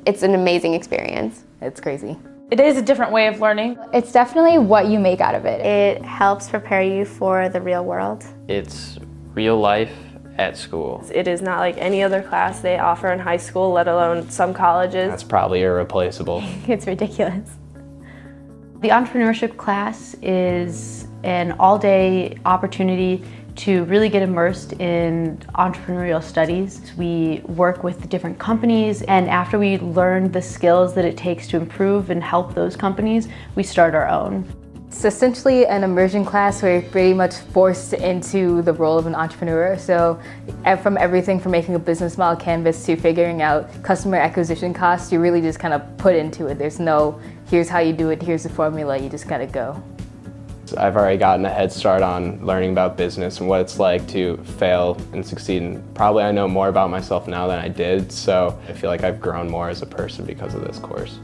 It's an amazing experience. It's crazy. It is a different way of learning. It's definitely what you make out of it. It helps prepare you for the real world. It's real life at school. It is not like any other class they offer in high school, let alone some colleges. That's probably irreplaceable. It's ridiculous. The entrepreneurship class is an all-day opportunity to really get immersed in entrepreneurial studies. We work with different companies, and after we learn the skills that it takes to improve and help those companies, we start our own. It's essentially an immersion class where you're pretty much forced into the role of an entrepreneur. So from everything from making a business model canvas to figuring out customer acquisition costs, you really just kind of put into it. There's no, here's how you do it, here's the formula, you just gotta go. I've already gotten a head start on learning about business and what it's like to fail and succeed. And probably I know more about myself now than I did, so I feel like I've grown more as a person because of this course.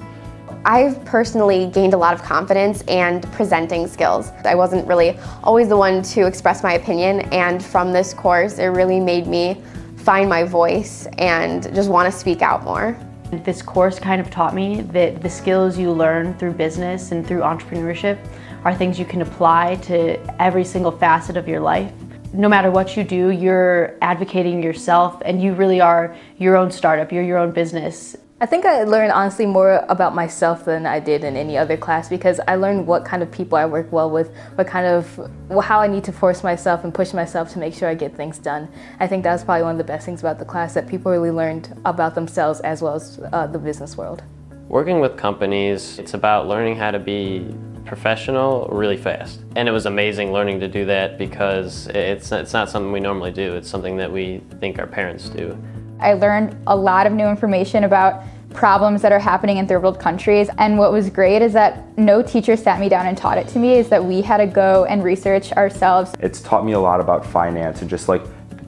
I've personally gained a lot of confidence and presenting skills. I wasn't really always the one to express my opinion, and from this course it really made me find my voice and just want to speak out more. This course kind of taught me that the skills you learn through business and through entrepreneurship are things you can apply to every single facet of your life. No matter what you do, you're advocating yourself, and you really are your own startup, you're your own business. I think I learned honestly more about myself than I did in any other class, because I learned what kind of people I work well with, how I need to force myself and push myself to make sure I get things done. I think that was probably one of the best things about the class, that people really learned about themselves as well as the business world. Working with companies, it's about learning how to be professional really fast. And it was amazing learning to do that, because it's not something we normally do. It's something that we think our parents do. I learned a lot of new information about problems that are happening in third world countries, and what was great is that no teacher sat me down and taught it to me, is that we had to go and research ourselves. It's taught me a lot about finance and just like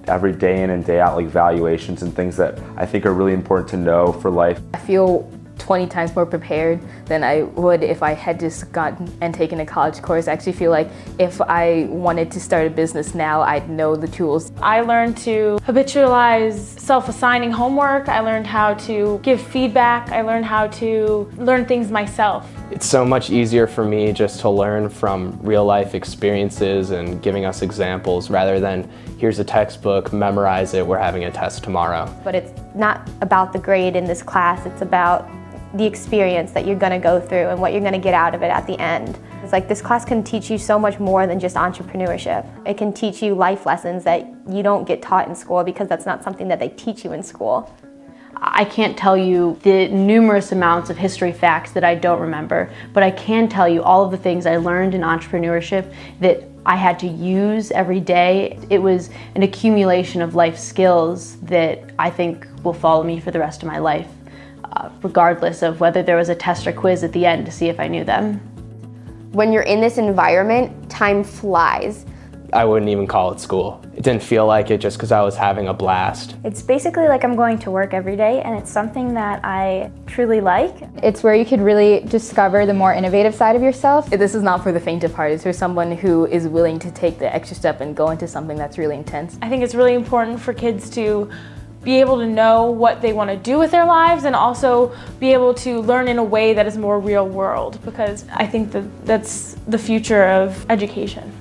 every day in and day out, like valuations and things that I think are really important to know for life. I feel 20 times more prepared than I would if I had just gotten and taken a college course. I actually feel like if I wanted to start a business now, I'd know the tools. I learned to habitualize self-assigning homework. I learned how to give feedback. I learned how to learn things myself. It's so much easier for me just to learn from real life experiences and giving us examples rather than here's a textbook, memorize it, we're having a test tomorrow. But it's not about the grade in this class, it's about the experience that you're going to go through and what you're going to get out of it at the end. It's like this class can teach you so much more than just entrepreneurship. It can teach you life lessons that you don't get taught in school, because that's not something that they teach you in school. I can't tell you the numerous amounts of history facts that I don't remember, but I can tell you all of the things I learned in entrepreneurship that I had to use every day. It was an accumulation of life skills that I think will follow me for the rest of my life, regardless of whether there was a test or quiz at the end to see if I knew them. When you're in this environment, time flies. I wouldn't even call it school. It didn't feel like it just because I was having a blast. It's basically like I'm going to work every day, and it's something that I truly like. It's where you could really discover the more innovative side of yourself. This is not for the faint of heart. It's for someone who is willing to take the extra step and go into something that's really intense. I think it's really important for kids to be able to know what they want to do with their lives, and also be able to learn in a way that is more real world, because I think that that's the future of education.